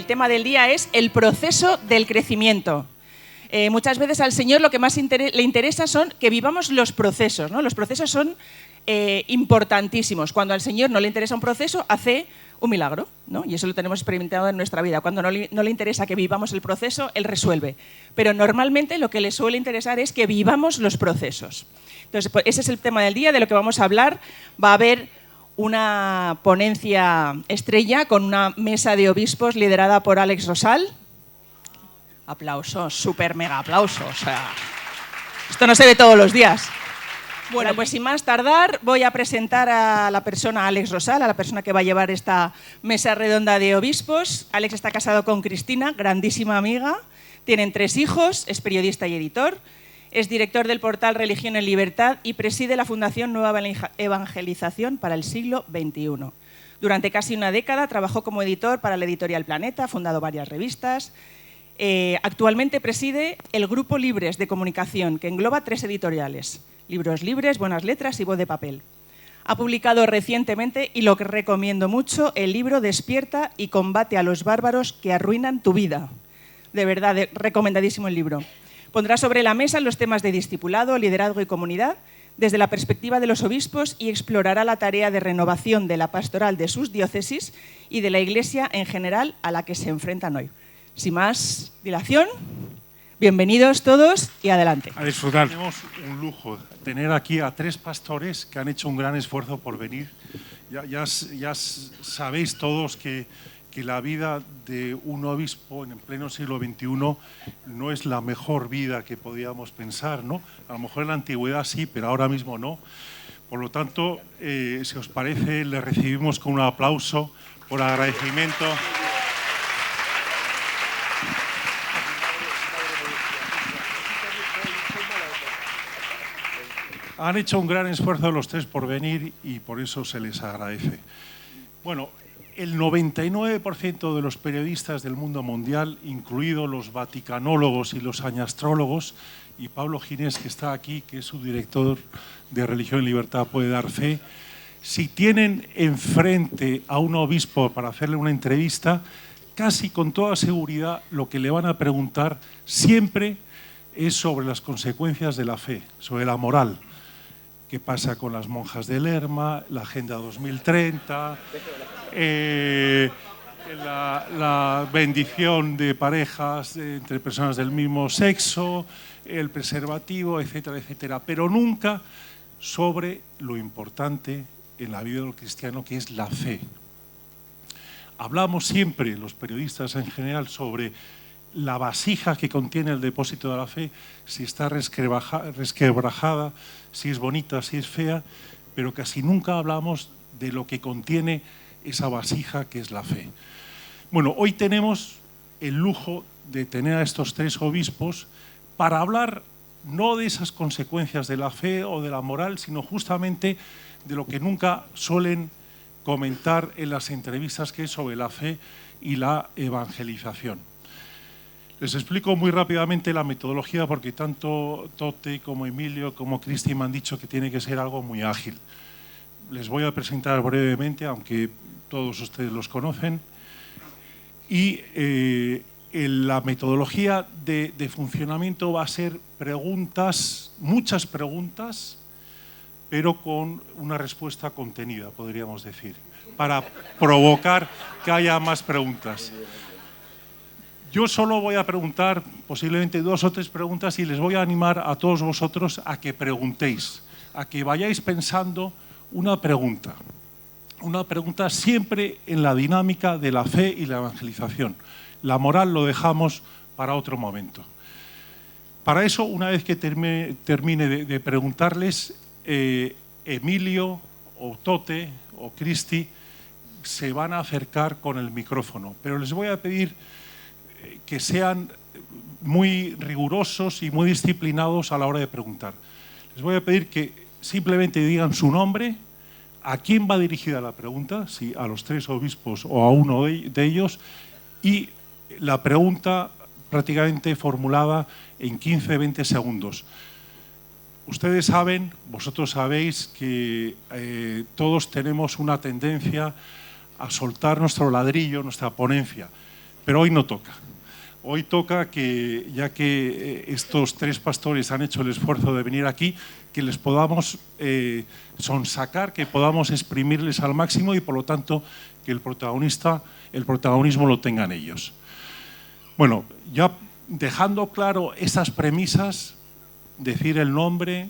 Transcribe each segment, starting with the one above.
el tema del día es el proceso del crecimiento. Muchas veces al Señor lo que más le interesa son que vivamos los procesos, ¿no? Los procesos son importantísimos. Cuando al Señor no le interesa un proceso, hace un milagro, ¿no? Y eso lo tenemos experimentado en nuestra vida. Cuando no le interesa que vivamos el proceso, Él resuelve. Pero normalmente lo que le suele interesar es que vivamos los procesos. Entonces, pues, ese es el tema del día, de lo que vamos a hablar. Va a haber una ponencia estrella con una mesa de obispos liderada por Alex Rosal. Aplausos, súper mega aplausos. O sea, esto no se ve todos los días. Bueno, pues sin más tardar, voy a presentar a la persona, Alex Rosal, a la persona que va a llevar esta mesa redonda de obispos. Alex está casado con Cristina, grandísima amiga. Tienen 3 hijos, es periodista y editor. Es director del portal Religión en Libertad y preside la Fundación Nueva Evangelización para el siglo XXI. Durante casi una década trabajó como editor para la editorial Planeta, ha fundado varias revistas. Actualmente preside el Grupo Libres de Comunicación, que engloba 3 editoriales: Libros Libres, Buenas Letras y Voz de Papel. Ha publicado recientemente, y lo que recomiendo mucho, el libro Despierta y combate a los bárbaros que arruinan tu vida. De verdad, recomendadísimo el libro. Pondrá sobre la mesa los temas de discipulado, liderazgo y comunidad desde la perspectiva de los obispos y explorará la tarea de renovación de la pastoral de sus diócesis y de la Iglesia en general a la que se enfrentan hoy. Sin más dilación, bienvenidos todos y adelante. A disfrutar. Tenemos un lujo tener aquí a 3 pastores que han hecho un gran esfuerzo por venir. Ya sabéis todos que la vida de un obispo en pleno siglo XXI no es la mejor vida que podíamos pensar, ¿no? A lo mejor en la antigüedad sí, pero ahora mismo no. Por lo tanto, si os parece, le recibimos con un aplauso por agradecimiento. Han hecho un gran esfuerzo los 3 por venir y por eso se les agradece. Bueno, el 99% de los periodistas del mundo mundial, incluidos los vaticanólogos y los añastrólogos, y Pablo Ginés, que está aquí, que es su director de Religión y Libertad, puede dar fe, si tienen enfrente a un obispo para hacerle una entrevista, casi con toda seguridad lo que le van a preguntar siempre es sobre las consecuencias de la fe, sobre la moral. ¿Qué pasa con las monjas de Lerma, la Agenda 2030, la bendición de parejas entre personas del mismo sexo, el preservativo, etcétera, etcétera? Pero nunca sobre lo importante en la vida del cristiano, que es la fe. Hablamos siempre, los periodistas en general, sobre la vasija que contiene el depósito de la fe, si está resquebrajada, si es bonita, si es fea, pero casi nunca hablamos de lo que contiene esa vasija que es la fe. Bueno, hoy tenemos el lujo de tener a estos 3 obispos para hablar no de esas consecuencias de la fe o de la moral, sino justamente de lo que nunca suelen comentar en las entrevistas, que es sobre la fe y la evangelización. Les explico muy rápidamente la metodología porque tanto Tote como Emilio como Cristi me han dicho que tiene que ser algo muy ágil. Les voy a presentar brevemente, aunque todos ustedes los conocen. Y la metodología de funcionamiento va a ser preguntas, muchas preguntas, pero con una respuesta contenida, podríamos decir, para provocar que haya más preguntas. Yo solo voy a preguntar posiblemente 2 o 3 preguntas y les voy a animar a todos vosotros a que preguntéis, a que vayáis pensando una pregunta siempre en la dinámica de la fe y la evangelización. La moral lo dejamos para otro momento. Para eso, una vez que termine de preguntarles, Emilio o Tote o Cristi se van a acercar con el micrófono, pero les voy a pedir que sean muy rigurosos y muy disciplinados a la hora de preguntar. Les voy a pedir que simplemente digan su nombre, a quién va dirigida la pregunta, si a los 3 obispos o a uno de ellos, y la pregunta prácticamente formulada en 15-20 segundos. Ustedes saben, vosotros sabéis que todos tenemos una tendencia a soltar nuestro ladrillo, nuestra ponencia. pero hoy no toca. Hoy toca que, ya que estos tres pastores han hecho el esfuerzo de venir aquí, que les podamos sonsacar, que podamos exprimirles al máximo y, por lo tanto, que el protagonismo lo tengan ellos. Bueno, ya dejando claro esas premisas, decir el nombre,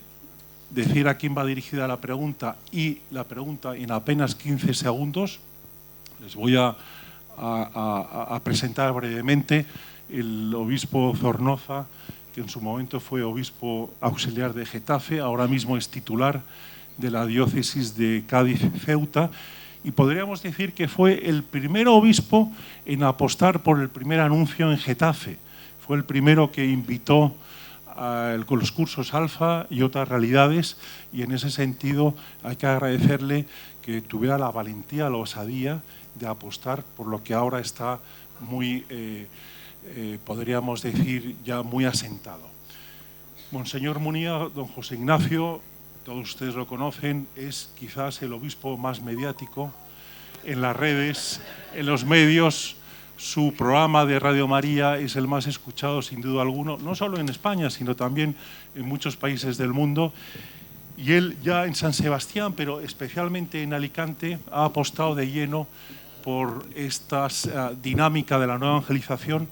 decir a quién va dirigida la pregunta y la pregunta en apenas 15 segundos. Les voy a presentar brevemente el obispo Zornoza, que en su momento fue obispo auxiliar de Getafe, ahora mismo es titular de la diócesis de Cádiz-Ceuta, y podríamos decir que fue el primer obispo en apostar por el primer anuncio en Getafe. Fue el primero que invitó con los cursos Alfa y otras realidades, y en ese sentido hay que agradecerle que tuviera la valentía, la osadía de apostar por lo que ahora está muy, podríamos decir, ya muy asentado. Monseñor Munía, don José Ignacio, todos ustedes lo conocen, es quizás el obispo más mediático en las redes, en los medios. Su programa de Radio María es el más escuchado, sin duda alguna, no solo en España, sino también en muchos países del mundo. Y él ya en San Sebastián, pero especialmente en Alicante, ha apostado de lleno por esta dinámica de la nueva evangelización.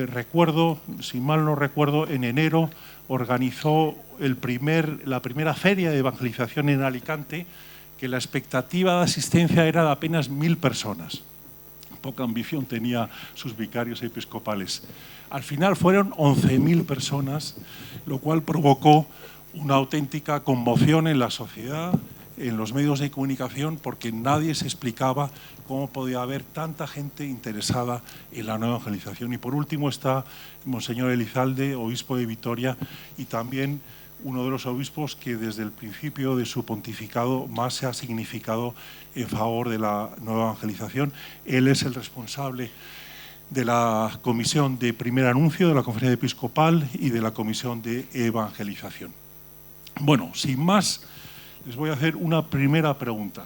Recuerdo, si mal no recuerdo, en enero organizó la primera feria de evangelización en Alicante, que la expectativa de asistencia era de apenas 1000 personas. Poca ambición tenía sus vicarios episcopales. Al final fueron 11.000 personas, lo cual provocó una auténtica conmoción en la sociedad, en los medios de comunicación, porque nadie se explicaba cómo podía haber tanta gente interesada en la nueva evangelización. Y por último está Monseñor Elizalde, obispo de Vitoria, y también uno de los obispos que desde el principio de su pontificado más se ha significado en favor de la nueva evangelización. Él es el responsable de la Comisión de Primer Anuncio, de la Conferencia Episcopal y de la Comisión de Evangelización. Bueno, sin más, les voy a hacer una primera pregunta.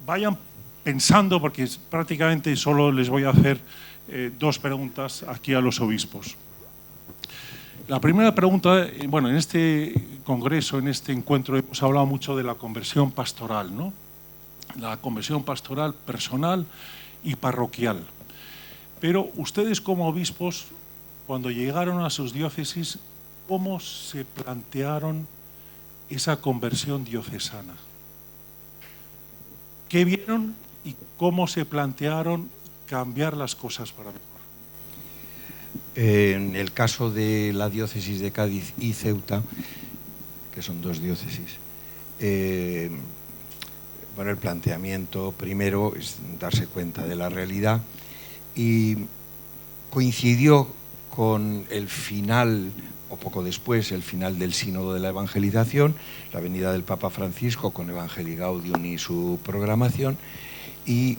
Vayan pensando, porque prácticamente solo les voy a hacer dos preguntas aquí a los obispos. La primera pregunta, bueno, en este congreso, en este encuentro, hemos hablado mucho de la conversión pastoral, ¿no? La conversión pastoral personal y parroquial. Pero ustedes como obispos, cuando llegaron a sus diócesis, ¿cómo se plantearon esa conversión diocesana? ¿Qué vieron y cómo se plantearon cambiar las cosas para mejor? En el caso de la diócesis de Cádiz y Ceuta, que son dos diócesis, bueno, el planteamiento primero es darse cuenta de la realidad, y coincidió con el final, o poco después, el final del Sínodo de la Evangelización, la venida del Papa Francisco con Evangelii Gaudium y su programación, y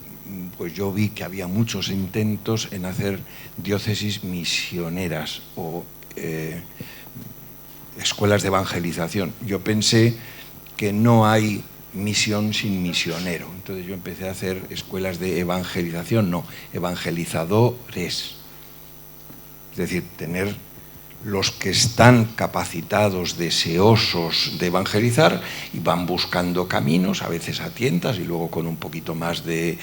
pues yo vi que había muchos intentos en hacer diócesis misioneras o escuelas de evangelización. Yo pensé que no hay misión sin misionero. Entonces yo empecé a hacer escuelas de evangelización, no, evangelizadores. Es decir, tener los que están capacitados, deseosos de evangelizar, y van buscando caminos, a veces a tientas y luego con un poquito más de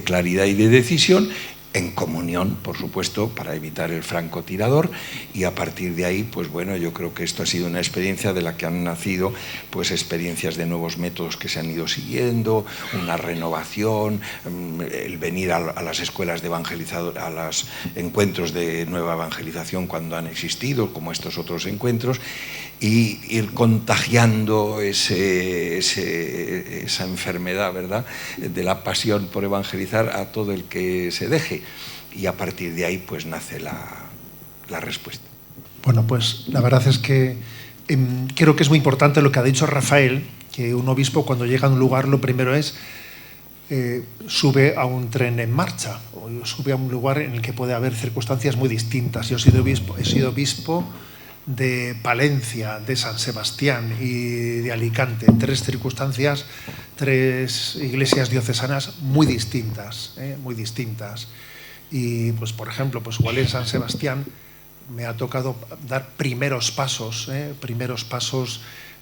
claridad y de decisión, en comunión, por supuesto, para evitar el francotirador, y a partir de ahí, pues bueno, yo creo que esto ha sido una experiencia de la que han nacido pues experiencias de nuevos métodos que se han ido siguiendo, una renovación, el venir a las escuelas de evangelizador, a los encuentros de nueva evangelización cuando han existido, como estos otros encuentros, y ir contagiando esa enfermedad, ¿verdad?, de la pasión por evangelizar a todo el que se deje. Y a partir de ahí pues nace la respuesta. Bueno, pues la verdad es que creo que es muy importante lo que ha dicho Rafael, que un obispo cuando llega a un lugar lo primero es sube a un tren en marcha, o sube a un lugar en el que puede haber circunstancias muy distintas. Yo he sido obispo de Palencia, de San Sebastián y de Alicante, tres circunstancias, tres iglesias diocesanas muy distintas, muy distintas. Y, pues, por ejemplo, pues igual en San Sebastián me ha tocado dar primeros pasos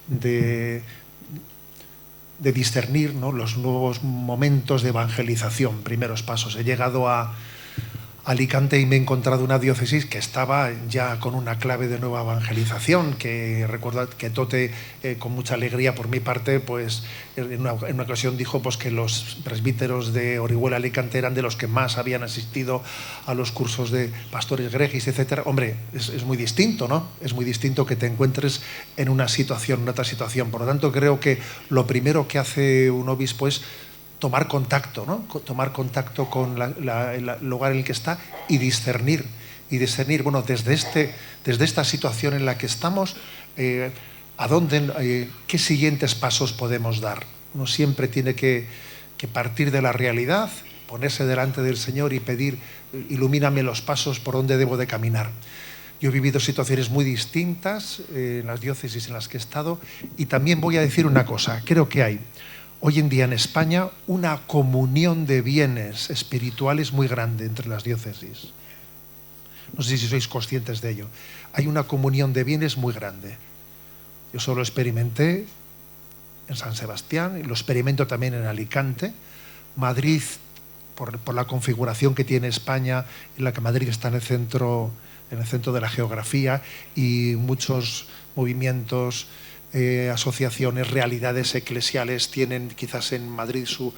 de discernir, ¿no?, los nuevos momentos de evangelización, primeros pasos. He llegado a Alicante y me he encontrado una diócesis que estaba ya con una clave de nueva evangelización, que recuerdo que Tote, con mucha alegría por mi parte, pues en una ocasión dijo pues que los presbíteros de Orihuela Alicante eran de los que más habían asistido a los cursos de pastores gregis, etcétera. Hombre, es muy distinto, ¿no? Es muy distinto que te encuentres en una situación, en otra situación. Por lo tanto, creo que lo primero que hace un obispo es tomar contacto, ¿no? Tomar contacto con el lugar en el que está y discernir, bueno, desde esta situación en la que estamos, qué siguientes pasos podemos dar. Uno siempre tiene que partir de la realidad, ponerse delante del Señor y pedir, ilumíname los pasos por donde debo de caminar. Yo he vivido situaciones muy distintas en las diócesis en las que he estado, y también voy a decir una cosa, creo que hay hoy en día en España una comunión de bienes espirituales muy grande entre las diócesis. No sé si sois conscientes de ello. Hay una comunión de bienes muy grande. Yo solo experimenté en San Sebastián, y lo experimento también en Alicante. Madrid, por la configuración que tiene España, en la que Madrid está en el centro de la geografía, y muchos movimientos, asociaciones, realidades eclesiales tienen quizás en Madrid su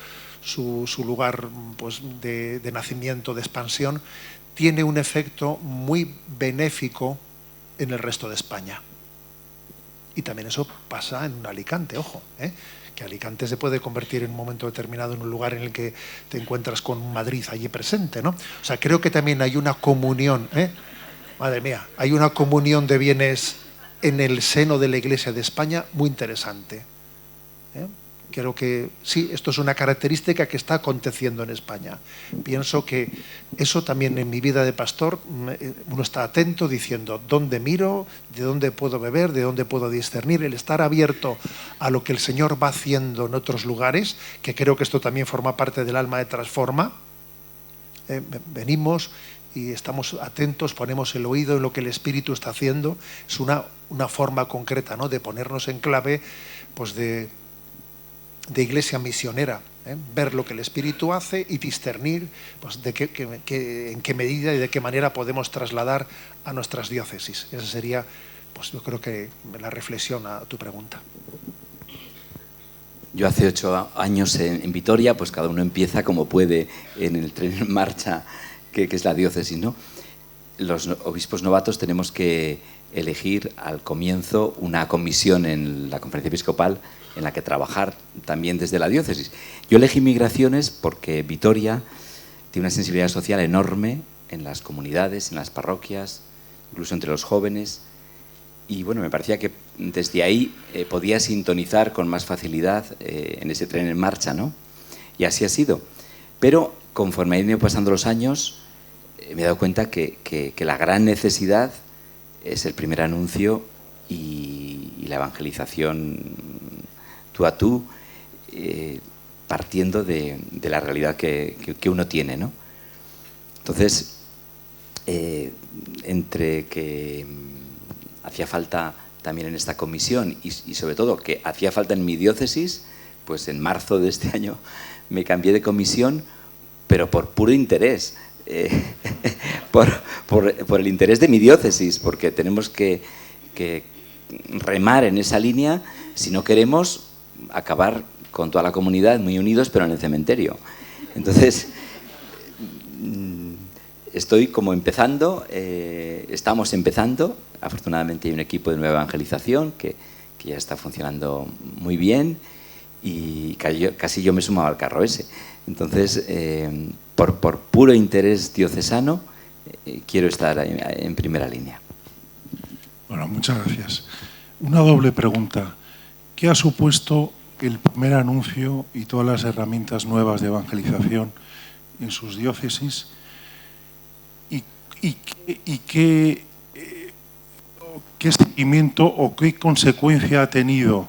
lugar, pues, de nacimiento, de expansión. Tiene un efecto muy benéfico en el resto de España. Y también eso pasa en Alicante, ojo, que Alicante se puede convertir en un momento determinado en un lugar en el que te encuentras con Madrid allí presente, ¿no? O sea, creo que también hay una comunión, madre mía, hay una comunión de bienes en el seno de la Iglesia de España muy interesante. Creo que sí, esto es una característica que está aconteciendo en España. Pienso que eso también en mi vida de pastor, uno está atento diciendo dónde miro, de dónde puedo beber, de dónde puedo discernir, el estar abierto a lo que el Señor va haciendo en otros lugares, que creo que esto también forma parte del alma de Transforma. Venimos y estamos atentos, ponemos el oído en lo que el Espíritu está haciendo. Es una forma concreta, ¿no?, de ponernos en clave, pues de iglesia misionera, ver lo que el Espíritu hace y discernir, pues, en qué medida y de qué manera podemos trasladar a nuestras diócesis. Esa sería, pues, yo creo que la reflexión a tu pregunta. Yo hace 8 años en Vitoria, pues cada uno empieza como puede en el tren en marcha que es la diócesis, ¿no? Los obispos novatos tenemos que elegir al comienzo una comisión en la conferencia episcopal en la que trabajar también desde la diócesis. Yo elegí migraciones porque Vitoria tiene una sensibilidad social enorme en las comunidades, en las parroquias, incluso entre los jóvenes, y bueno, me parecía que desde ahí podía sintonizar con más facilidad en ese tren en marcha, ¿no? Y así ha sido. Pero conforme han ido pasando los años, me he dado cuenta que la gran necesidad es el primer anuncio y la evangelización tú a tú, partiendo de la realidad que uno tiene, ¿no? Entonces, entre que hacía falta también en esta comisión y sobre todo que hacía falta en mi diócesis, pues en marzo de este año me cambié de comisión, pero por puro interés, por el interés de mi diócesis, porque tenemos que remar en esa línea si no queremos acabar con toda la comunidad muy unidos, pero en el cementerio. Entonces, estoy como empezando, estamos empezando. Afortunadamente hay un equipo de nueva evangelización que ya está funcionando muy bien y casi yo me sumaba al carro ese. Entonces, por puro interés diocesano, quiero estar en primera línea. Bueno, muchas gracias. Una doble pregunta. ¿Qué ha supuesto el primer anuncio y todas las herramientas nuevas de evangelización en sus diócesis? ¿Y qué seguimiento o qué consecuencia ha tenido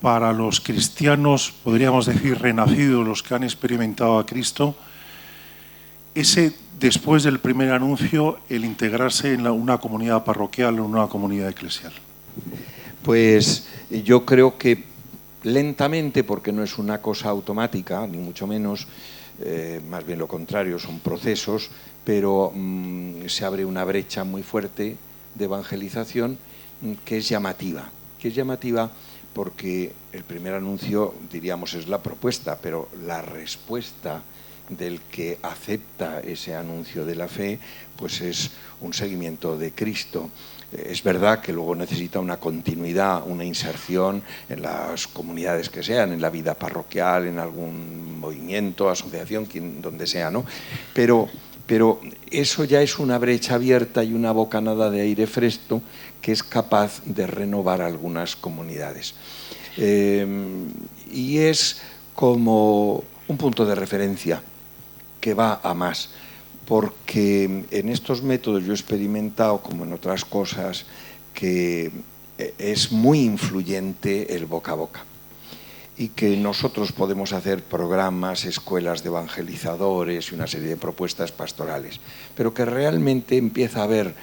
para los cristianos, podríamos decir renacidos, los que han experimentado a Cristo, ese, después del primer anuncio, el integrarse en una comunidad parroquial, en una comunidad eclesial? Pues yo creo que lentamente, porque no es una cosa automática, ni mucho menos, más bien lo contrario, son procesos, pero se abre una brecha muy fuerte de evangelización que es llamativa porque el primer anuncio, diríamos, es la propuesta, pero la respuesta del que acepta ese anuncio de la fe, pues es un seguimiento de Cristo. Es verdad que luego necesita una continuidad, una inserción en las comunidades que sean, en la vida parroquial, en algún movimiento, asociación, donde sea, ¿no? Pero eso ya es una brecha abierta y una bocanada de aire fresco que es capaz de renovar algunas comunidades. Y es como un punto de referencia que va a más, porque en estos métodos yo he experimentado, como en otras cosas, que es muy influyente el boca a boca y que nosotros podemos hacer programas, escuelas de evangelizadores y una serie de propuestas pastorales, pero que realmente empieza a haber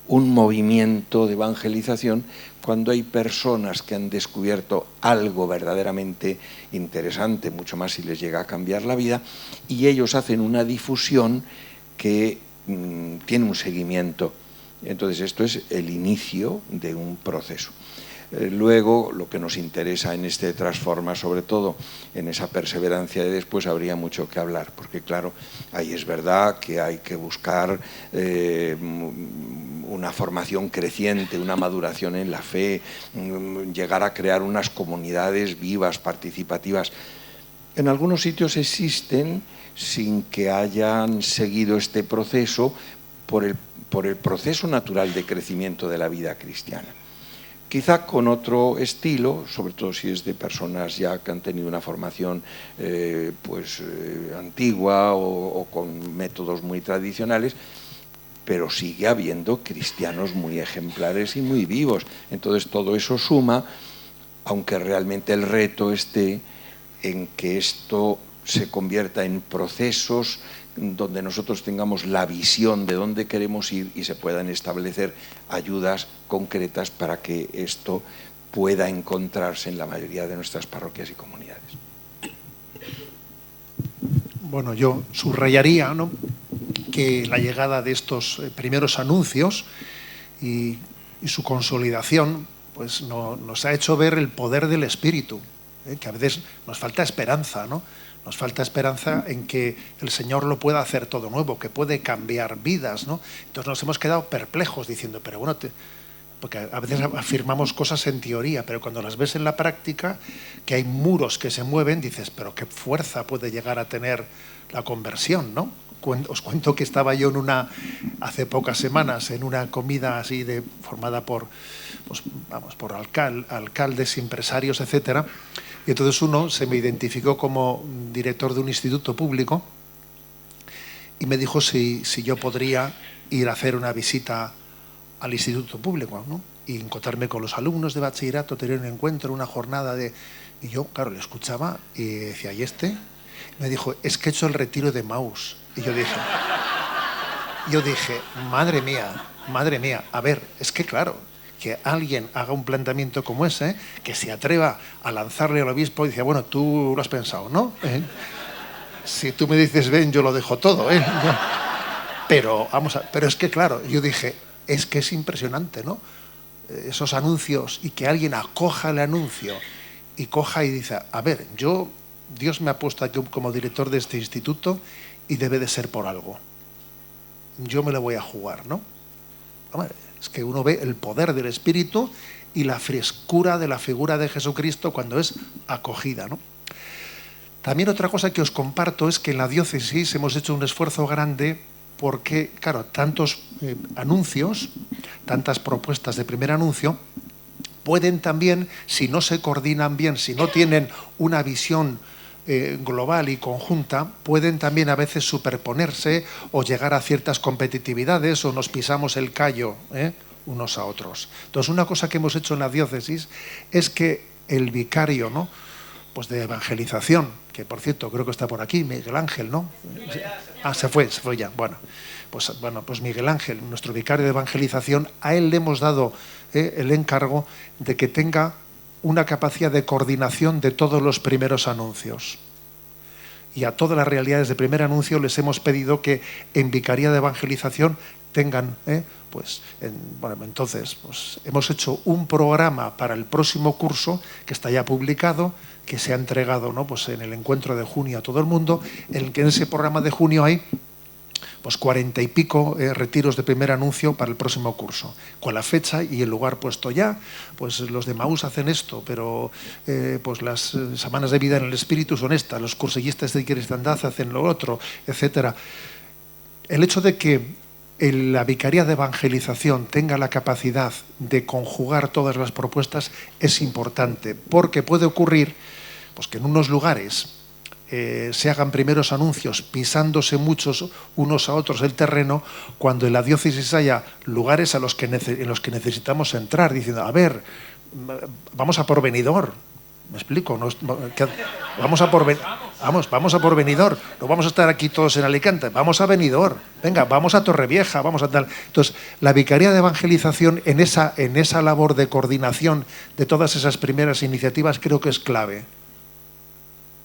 un movimiento de evangelización cuando hay personas que han descubierto algo verdaderamente interesante, mucho más si les llega a cambiar la vida, y ellos hacen una difusión que tiene un seguimiento. Entonces esto es el inicio de un proceso. Luego, lo que nos interesa en este Transforma, sobre todo en esa perseverancia de después, habría mucho que hablar, porque claro, ahí es verdad que hay que buscar una formación creciente, una maduración en la fe, llegar a crear unas comunidades vivas, participativas. En algunos sitios existen sin que hayan seguido este proceso por el proceso natural de crecimiento de la vida cristiana. Quizá con otro estilo, sobre todo si es de personas ya que han tenido una formación antigua o con métodos muy tradicionales, pero sigue habiendo cristianos muy ejemplares y muy vivos. Entonces todo eso suma, aunque realmente el reto esté en que esto se convierta en procesos donde nosotros tengamos la visión de dónde queremos ir y se puedan establecer ayudas concretas para que esto pueda encontrarse en la mayoría de nuestras parroquias y comunidades. Bueno, yo subrayaría, ¿no?, que la llegada de estos primeros anuncios y su consolidación pues nos ha hecho ver el poder del Espíritu, que a veces nos falta esperanza, ¿no? Nos falta esperanza en que el Señor lo pueda hacer todo nuevo, que puede cambiar vidas, ¿no? Entonces nos hemos quedado perplejos diciendo, pero bueno, porque a veces afirmamos cosas en teoría, pero cuando las ves en la práctica, que hay muros que se mueven, dices, pero qué fuerza puede llegar a tener la conversión, ¿no? Os cuento que estaba yo hace pocas semanas en una comida así formada por alcaldes, empresarios, etcétera. Y entonces uno se me identificó como director de un instituto público y me dijo si yo podría ir a hacer una visita al instituto público, ¿no? Y encontrarme con los alumnos de bachillerato, tener un encuentro, una jornada de... Y yo, claro, le escuchaba y decía, ¿y este? Me dijo, es que he hecho el retiro de Maús. Y yo dije, madre mía, a ver, es que claro, que alguien haga un planteamiento como ese, que se atreva a lanzarle al obispo y dice, bueno, tú lo has pensado, ¿no? Si tú me dices, ven, yo lo dejo todo, Pero es que claro, yo dije, es que es impresionante, ¿no? Esos anuncios y que alguien acoja el anuncio y coja y dice, a ver, Dios me ha puesto aquí como director de este instituto y debe de ser por algo. Yo me lo voy a jugar, ¿no? Es que uno ve el poder del Espíritu y la frescura de la figura de Jesucristo cuando es acogida, ¿no? También otra cosa que os comparto es que en la diócesis hemos hecho un esfuerzo grande porque, claro, tantos anuncios, tantas propuestas de primer anuncio, pueden también, si no se coordinan bien, si no tienen una visión global y conjunta, pueden también a veces superponerse o llegar a ciertas competitividades o nos pisamos el callo unos a otros. Entonces, una cosa que hemos hecho en la diócesis es que el vicario, ¿no?, pues de evangelización, que por cierto creo que está por aquí, Miguel Ángel, ¿no? Ah, se fue ya. Bueno, pues Miguel Ángel, nuestro vicario de evangelización, a él le hemos dado el encargo de que tenga una capacidad de coordinación de todos los primeros anuncios. Y a todas las realidades de primer anuncio les hemos pedido que en Vicaría de Evangelización tengan, entonces pues hemos hecho un programa para el próximo curso que está ya publicado, que se ha entregado, ¿no?, pues en el encuentro de junio a todo el mundo, en el que en ese programa de junio hay pues 40 y pico retiros de primer anuncio para el próximo curso, con la fecha y el lugar puesto ya. Pues los de Maús hacen esto, pero pues las semanas de vida en el Espíritu son estas, los cursillistas de cristiandad hacen lo otro, etcétera. El hecho de que la Vicaría de Evangelización tenga la capacidad de conjugar todas las propuestas es importante, porque puede ocurrir pues que en unos lugares se hagan primeros anuncios pisándose muchos unos a otros el terreno, cuando en la diócesis haya lugares en los que necesitamos entrar, diciendo, a ver, vamos a por Benidorm. ¿Me explico? Vamos a por Benidorm. No vamos a estar aquí todos en Alicante. Vamos a Benidorm. Venga, vamos a Torrevieja, vamos a tal. Entonces, la Vicaría de Evangelización en esa labor de coordinación de todas esas primeras iniciativas creo que es clave.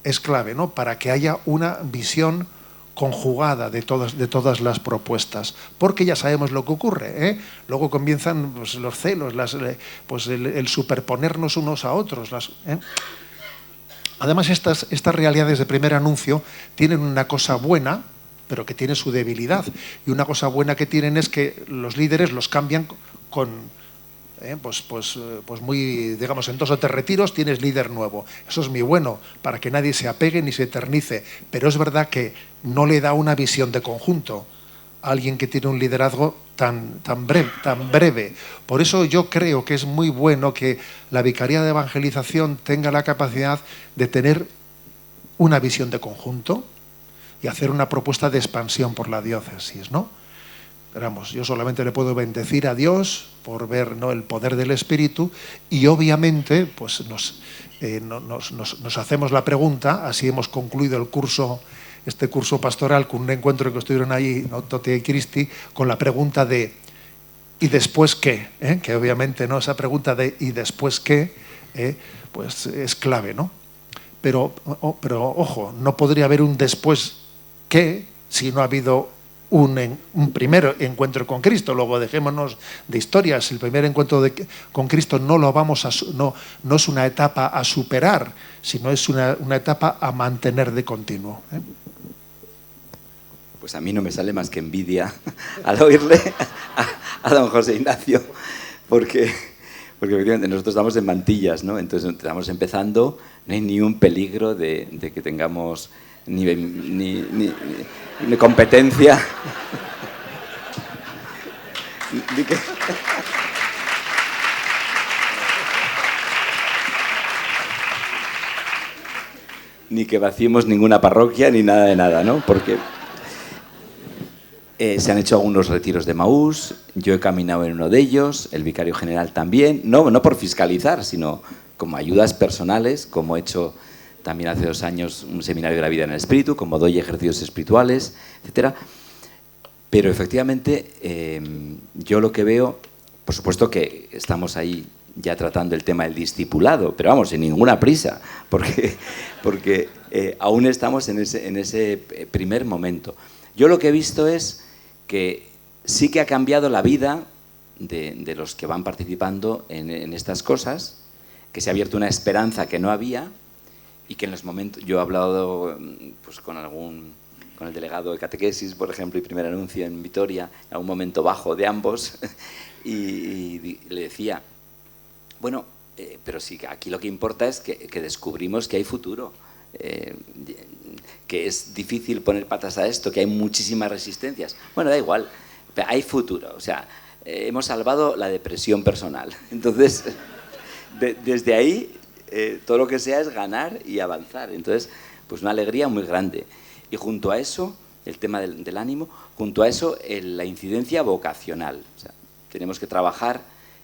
Es clave, ¿no?, para que haya una visión conjugada de todas las propuestas, porque ya sabemos lo que ocurre, ¿eh? Luego comienzan pues, los celos, pues el superponernos unos a otros. Además, estas realidades de primer anuncio tienen una cosa buena, pero que tiene su debilidad, y una cosa buena que tienen es que los líderes los cambian con pues muy, digamos, en 2 o 3 retiros tienes líder nuevo. Eso es muy bueno, para que nadie se apegue ni se eternice, pero es verdad que no le da una visión de conjunto a alguien que tiene un liderazgo tan breve. Por eso yo creo que es muy bueno que la Vicaría de Evangelización tenga la capacidad de tener una visión de conjunto y hacer una propuesta de expansión por la diócesis, ¿no? Pero vamos, yo solamente le puedo bendecir a Dios por ver, ¿no?, el poder del Espíritu, y obviamente pues nos hacemos la pregunta, así hemos concluido el curso, este curso pastoral, con un encuentro que estuvieron ahí, ¿no?, Toti y Cristi, con la pregunta de ¿y después qué? Que obviamente, ¿no?, esa pregunta de ¿y después qué? Pues es clave, ¿no? Pero ojo, no podría haber un después qué si no ha habido un primer encuentro con Cristo. Luego dejémonos de historias. El primer encuentro con Cristo no es una etapa a superar, sino es una etapa a mantener de continuo. Pues a mí no me sale más que envidia al oírle a don José Ignacio, porque efectivamente nosotros estamos en mantillas, ¿no? Entonces estamos empezando, no hay ni un peligro de que tengamos ni competencia. Ni que vaciemos ninguna parroquia, ni nada de nada, ¿no? Porque se han hecho algunos retiros de Maús, yo he caminado en uno de ellos, el vicario general también, no por fiscalizar, sino como ayudas personales, como he hecho también hace 2 años un seminario de la vida en el espíritu, como doy ejercicios espirituales, etcétera. Pero efectivamente yo lo que veo, por supuesto que estamos ahí ya tratando el tema del discipulado, pero vamos, sin ninguna prisa, porque aún estamos en ese primer momento. Yo lo que he visto es que sí que ha cambiado la vida de los que van participando en estas cosas, que se ha abierto una esperanza que no había, y que en los momentos, yo he hablado pues, con el delegado de catequesis, por ejemplo, y primer anuncio en Vitoria, en un momento bajo de ambos, y le decía, bueno, pero sí, aquí lo que importa es que descubrimos que hay futuro, que es difícil poner patas a esto, que hay muchísimas resistencias. Bueno, da igual, pero hay futuro, o sea, hemos salvado la depresión personal. Entonces, desde ahí, todo lo que sea es ganar y avanzar. Entonces, pues una alegría muy grande. Y junto a eso, el tema del ánimo, junto a eso, la incidencia vocacional. O sea, tenemos que trabajar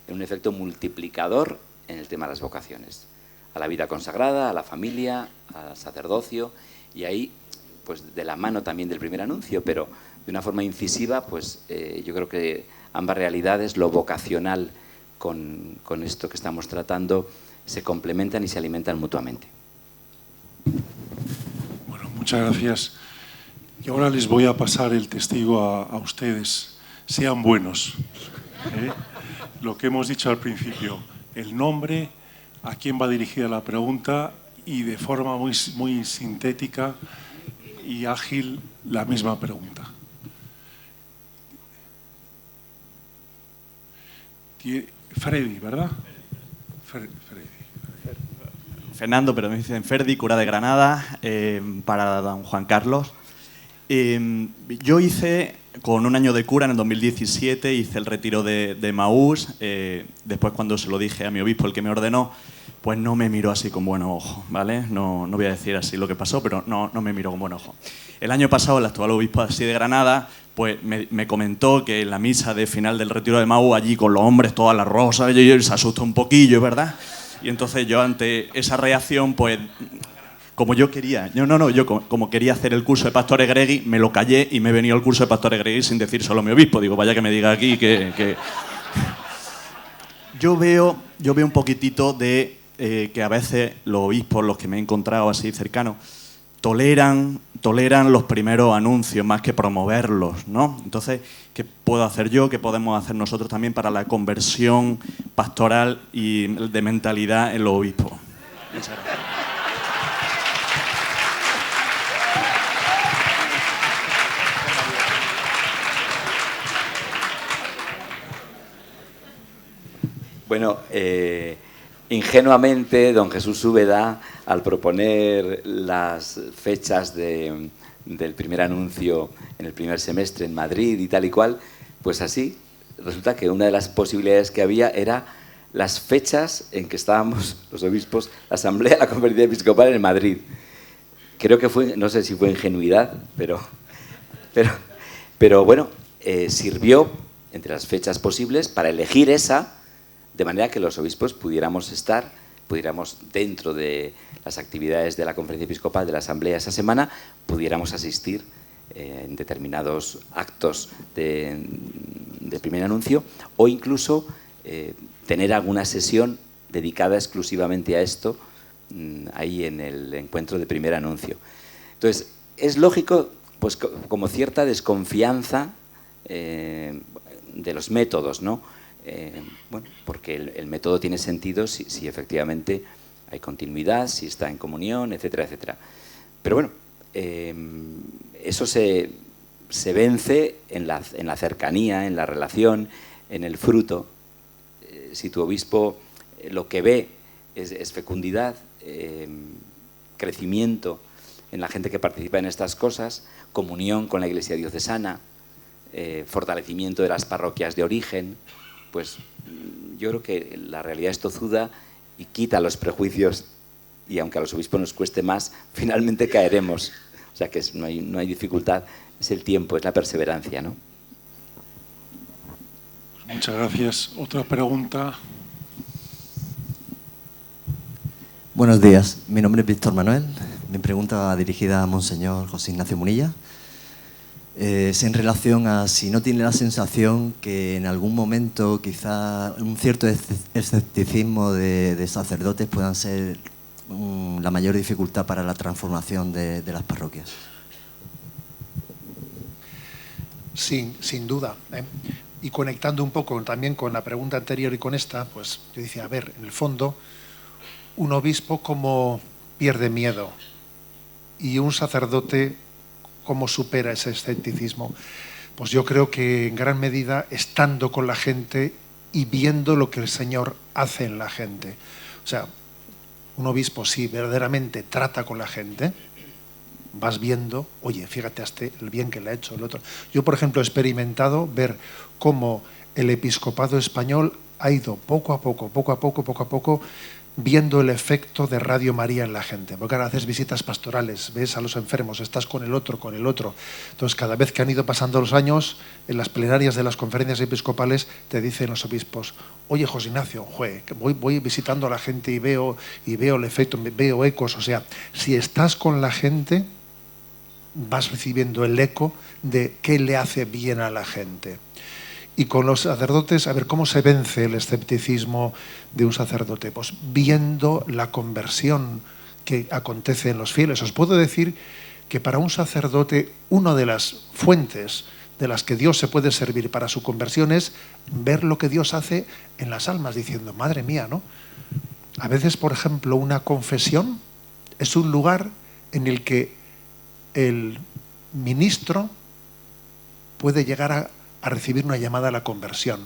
en un efecto multiplicador en el tema de las vocaciones. a la vida consagrada, a la familia, al sacerdocio, y ahí, pues de la mano también del primer anuncio, pero de una forma incisiva, pues yo creo que ambas realidades, lo vocacional con esto que estamos tratando, se complementan y se alimentan mutuamente. Bueno, muchas gracias. Y ahora les voy a pasar el testigo a ustedes. Sean buenos. Lo que hemos dicho al principio, el nombre, a quién va dirigida la pregunta y de forma muy sintética y ágil la misma pregunta. Freddy, ¿verdad? Freddy. Fernando, pero me dicen Ferdi, cura de Granada, para don Juan Carlos. Yo hice, con un año de cura, en el 2017, hice el retiro de Emaús. Después, cuando se lo dije a mi obispo, el que me ordenó, pues no me miró así con buen ojo, ¿vale? No voy a decir así lo que pasó, pero no me miró con buen ojo. El año pasado, el actual obispo así de Granada, pues me comentó que en la misa de final del retiro de Emaús, allí con los hombres, todas las rosas, se asustó un poquillo, ¿verdad? Y entonces yo, ante esa reacción, pues, como yo quería, como quería hacer el curso de Pastor Egregui, me lo callé y me he venido al curso de Pastor Egregui sin decir solo a mi obispo. Digo, vaya que me diga aquí que... Yo veo un poquitito de que a veces los obispos, los que me he encontrado así cercanos, toleran los primeros anuncios más que promoverlos, ¿no? Entonces, ¿qué puedo hacer yo? ¿Qué podemos hacer nosotros también para la conversión pastoral y de mentalidad en los obispos? Muchas gracias. Bueno, ingenuamente, don Jesús Úbeda, al proponer las fechas del primer anuncio en el primer semestre en Madrid y tal y cual, pues así, resulta que una de las posibilidades que había era las fechas en que estábamos los obispos, la Asamblea, la Conferencia Episcopal en Madrid. Creo que fue, no sé si fue ingenuidad, pero bueno, sirvió entre las fechas posibles para elegir esa, de manera que los obispos pudiéramos dentro de las actividades de la Conferencia Episcopal, de la Asamblea esa semana, pudiéramos asistir en determinados actos de primer anuncio, o incluso tener alguna sesión dedicada exclusivamente a esto ahí en el encuentro de primer anuncio. Entonces, es lógico, pues, como cierta desconfianza de los métodos, ¿no? Bueno, porque el método tiene sentido si efectivamente hay continuidad, si está en comunión, etcétera, etcétera. Pero bueno, eso se vence en la cercanía, en la relación, en el fruto. Si tu obispo lo que ve es fecundidad, crecimiento en la gente que participa en estas cosas, comunión con la Iglesia diocesana, fortalecimiento de las parroquias de origen, pues yo creo que la realidad es tozuda y quita los prejuicios, y aunque a los obispos nos cueste más, finalmente caeremos. O sea que no hay dificultad, es el tiempo, es la perseverancia, ¿no? Muchas gracias. Otra pregunta. Buenos días, mi nombre es Víctor Manuel. Mi pregunta va dirigida a Monseñor José Ignacio Munilla. Es en relación a si no tiene la sensación que en algún momento quizá un cierto escepticismo de sacerdotes puedan ser la mayor dificultad para la transformación de las parroquias. Sí, sin duda. Y conectando un poco también con la pregunta anterior y con esta, pues yo decía, a ver, en el fondo, un obispo cómo pierde miedo y un sacerdote cómo supera ese escepticismo. Pues yo creo que en gran medida estando con la gente y viendo lo que el Señor hace en la gente. O sea, un obispo sí verdaderamente trata con la gente, vas viendo, oye, fíjate el bien que le ha hecho el otro. Yo, por ejemplo, he experimentado ver cómo el episcopado español ha ido poco a poco, viendo el efecto de Radio María en la gente. Porque ahora haces visitas pastorales, ves a los enfermos, estás con el otro. Entonces, cada vez que han ido pasando los años, en las plenarias de las conferencias episcopales, te dicen los obispos: oye, José Ignacio, que voy visitando a la gente y veo el efecto, veo ecos. O sea, si estás con la gente, vas recibiendo el eco de qué le hace bien a la gente. Y con los sacerdotes, a ver, ¿cómo se vence el escepticismo de un sacerdote? Pues viendo la conversión que acontece en los fieles. Os puedo decir que para un sacerdote, una de las fuentes de las que Dios se puede servir para su conversión es ver lo que Dios hace en las almas, diciendo: madre mía, ¿no? A veces, por ejemplo, una confesión es un lugar en el que el ministro puede llegar a recibir una llamada a la conversión.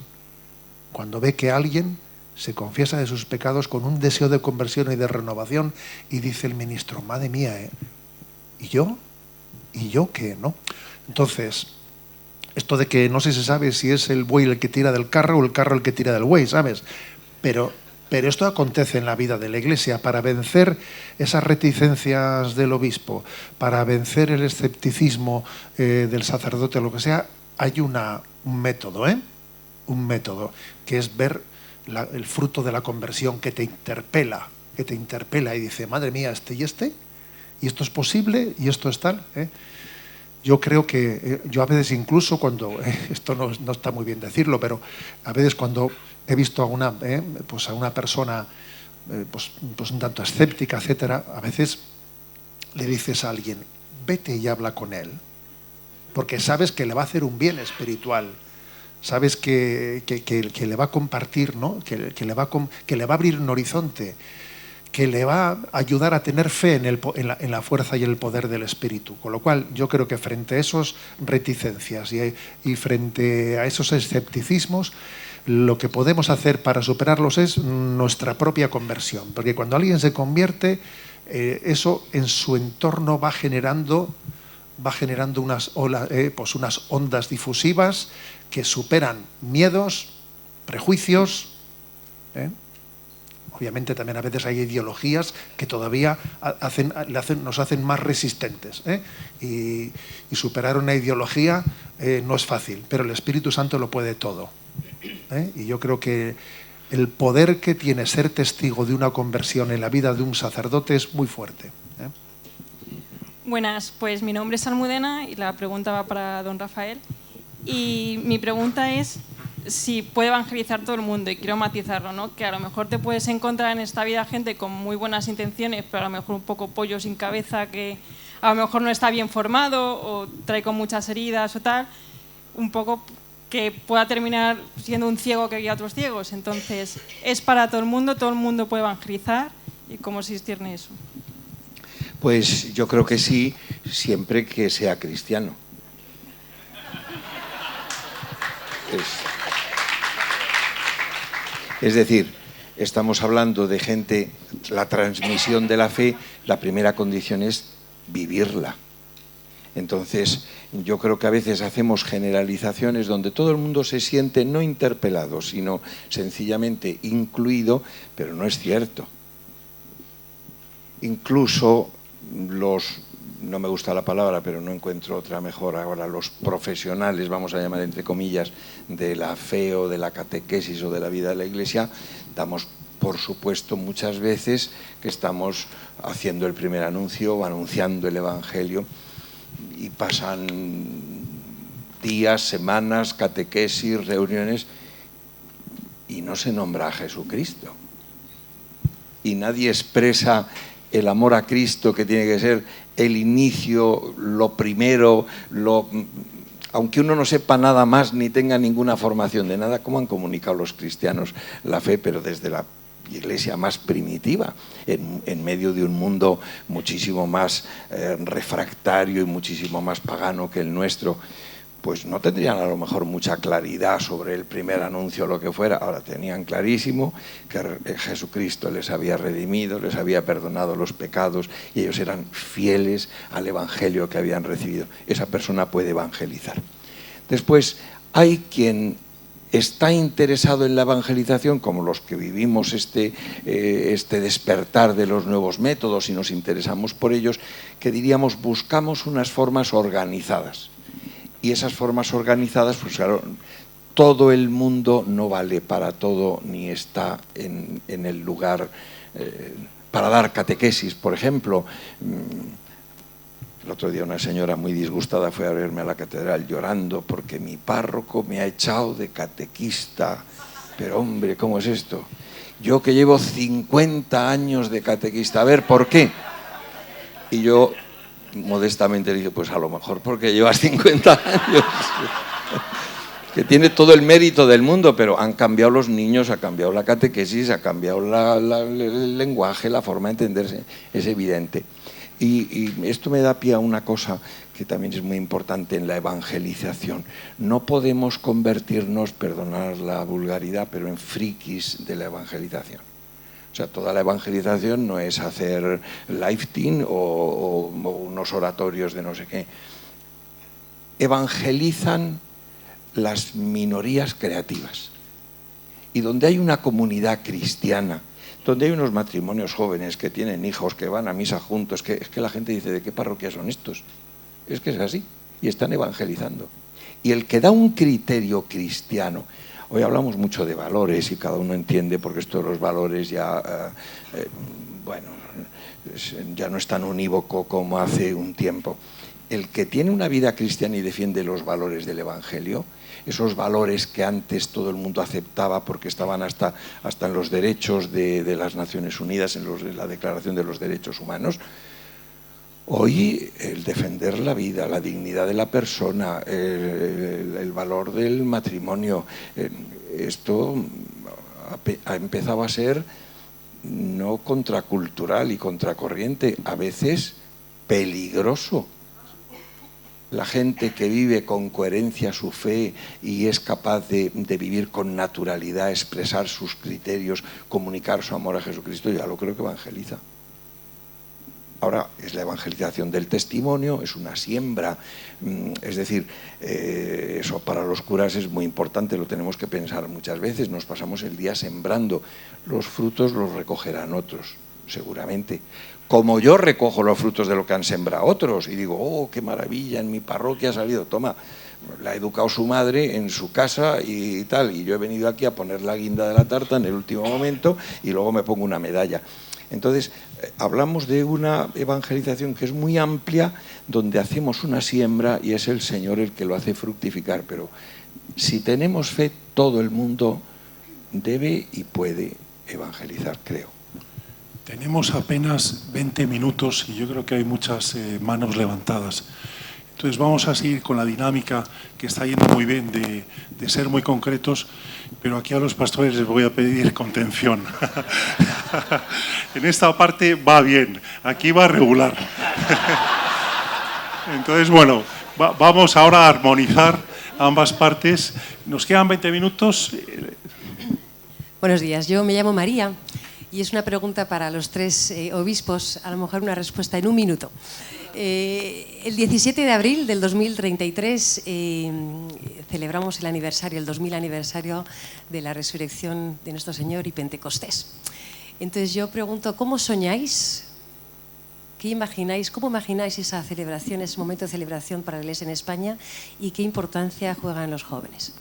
Cuando ve que alguien se confiesa de sus pecados con un deseo de conversión y de renovación, y dice el ministro: madre mía, ¿y yo? ¿Y yo qué? ¿No? Entonces, esto de que no sé si se sabe si es el buey el que tira del carro o el carro el que tira del buey, ¿sabes? Pero esto acontece en la vida de la Iglesia. Para vencer esas reticencias del obispo, para vencer el escepticismo del sacerdote o lo que sea, hay un método, un método, que es ver el fruto de la conversión, que te interpela y dice: madre mía, y esto es posible, y esto es tal. Yo creo que, yo a veces incluso cuando, esto no está muy bien decirlo, pero a veces cuando he visto a una persona pues un tanto escéptica, etcétera, a veces le dices a alguien: vete y habla con él, porque sabes que le va a hacer un bien espiritual, sabes que le va a compartir, ¿no? que le va a abrir un horizonte, que le va a ayudar a tener fe en la fuerza y el poder del Espíritu. Con lo cual, yo creo que frente a esas reticencias y frente a esos escepticismos, lo que podemos hacer para superarlos es nuestra propia conversión. Porque cuando alguien se convierte, eso en su entorno va generando unas ondas difusivas que superan miedos, prejuicios. Obviamente también a veces hay ideologías que todavía nos hacen más resistentes. Y superar una ideología no es fácil, pero el Espíritu Santo lo puede todo. Y yo creo que el poder que tiene ser testigo de una conversión en la vida de un sacerdote es muy fuerte. Buenas, pues mi nombre es Almudena y la pregunta va para don Rafael. Y mi pregunta es si puede evangelizar todo el mundo, y quiero matizarlo, ¿no? Que a lo mejor te puedes encontrar en esta vida gente con muy buenas intenciones, pero a lo mejor un poco pollo sin cabeza, que a lo mejor no está bien formado o trae con muchas heridas o tal, un poco que pueda terminar siendo un ciego que guía a otros ciegos. Entonces, ¿es para todo el mundo puede evangelizar? ¿Y cómo se discierne eso? Pues yo creo que sí, siempre que sea cristiano. Es decir, estamos hablando de gente, la transmisión de la fe, la primera condición es vivirla. Entonces, yo creo que a veces hacemos generalizaciones donde todo el mundo se siente no interpelado, sino sencillamente incluido, pero no es cierto. Incluso no me gusta la palabra, pero no encuentro otra mejor ahora, los profesionales, vamos a llamar entre comillas, de la fe o de la catequesis o de la vida de la Iglesia, damos por supuesto muchas veces que estamos haciendo el primer anuncio o anunciando el Evangelio, y pasan días, semanas, catequesis, reuniones, y no se nombra a Jesucristo. Y nadie expresa el amor a Cristo, que tiene que ser el inicio, lo primero, aunque uno no sepa nada más ni tenga ninguna formación de nada. ¿Cómo han comunicado los cristianos la fe? Pero desde la Iglesia más primitiva, en medio de un mundo muchísimo más refractario y muchísimo más pagano que el nuestro, pues no tendrían a lo mejor mucha claridad sobre el primer anuncio o lo que fuera. Ahora tenían clarísimo que Jesucristo les había redimido, les había perdonado los pecados, y ellos eran fieles al Evangelio que habían recibido. Esa persona puede evangelizar. Después, hay quien está interesado en la evangelización, como los que vivimos este despertar de los nuevos métodos y nos interesamos por ellos, que diríamos buscamos unas formas organizadas. Y esas formas organizadas, pues claro, todo el mundo no vale para todo ni está en el lugar para dar catequesis, por ejemplo. El otro día una señora muy disgustada fue a verme a la catedral llorando porque mi párroco me ha echado de catequista. Pero hombre, ¿cómo es esto? Yo que llevo 50 años de catequista, a ver, ¿por qué? Y yo modestamente le dije, pues a lo mejor porque llevas 50 años. Que tiene todo el mérito del mundo, pero han cambiado los niños, ha cambiado la catequesis, ha cambiado el lenguaje, la forma de entenderse, es evidente. Y esto me da pie a una cosa que también es muy importante en la evangelización. No podemos convertirnos, perdonad la vulgaridad, pero en frikis de la evangelización. O sea, toda la evangelización no es hacer lifting o unos oratorios de no sé qué. Evangelizan las minorías creativas. Y donde hay una comunidad cristiana, donde hay unos matrimonios jóvenes que tienen hijos, que van a misa juntos, es que la gente dice, ¿de qué parroquia son estos? Es que es así, y están evangelizando. Y el que da un criterio cristiano, hoy hablamos mucho de valores y cada uno entiende, porque esto de los valores ya, ya no es tan unívoco como hace un tiempo. El que tiene una vida cristiana y defiende los valores del Evangelio, esos valores que antes todo el mundo aceptaba porque estaban hasta en los derechos de las Naciones Unidas, en la Declaración de los Derechos Humanos, hoy el defender la vida, la dignidad de la persona, el valor del matrimonio, esto ha empezado a ser no contracultural y contracorriente, a veces peligroso. La gente que vive con coherencia su fe y es capaz de vivir con naturalidad, expresar sus criterios, comunicar su amor a Jesucristo, ya lo creo que evangeliza. Ahora, es la evangelización del testimonio, es una siembra, es decir, eso para los curas es muy importante, lo tenemos que pensar muchas veces, nos pasamos el día sembrando, los frutos los recogerán otros, seguramente. Como yo recojo los frutos de lo que han sembrado otros y digo, oh, qué maravilla, en mi parroquia ha salido, toma, la ha educado su madre en su casa y tal, y yo he venido aquí a poner la guinda de la tarta en el último momento y luego me pongo una medalla. Entonces, hablamos de una evangelización que es muy amplia, donde hacemos una siembra y es el Señor el que lo hace fructificar, pero si tenemos fe, todo el mundo debe y puede evangelizar, creo. Tenemos apenas 20 minutos y yo creo que hay muchas manos levantadas. Entonces vamos a seguir con la dinámica que está yendo muy bien de ser muy concretos, pero aquí a los pastores les voy a pedir contención. En esta parte va bien, aquí va regular. Entonces, bueno, vamos ahora a armonizar ambas partes. Nos quedan 20 minutos. Buenos días, yo me llamo María. Y es una pregunta para los tres obispos, a lo mejor una respuesta en un minuto. El 17 de abril del 2033 celebramos el aniversario, el 2000 aniversario de la resurrección de nuestro Señor y Pentecostés. Entonces yo pregunto, ¿cómo soñáis? ¿Qué imagináis? ¿Cómo imagináis esa celebración, ese momento de celebración para la Iglesia en España? ¿Y qué importancia juegan los jóvenes?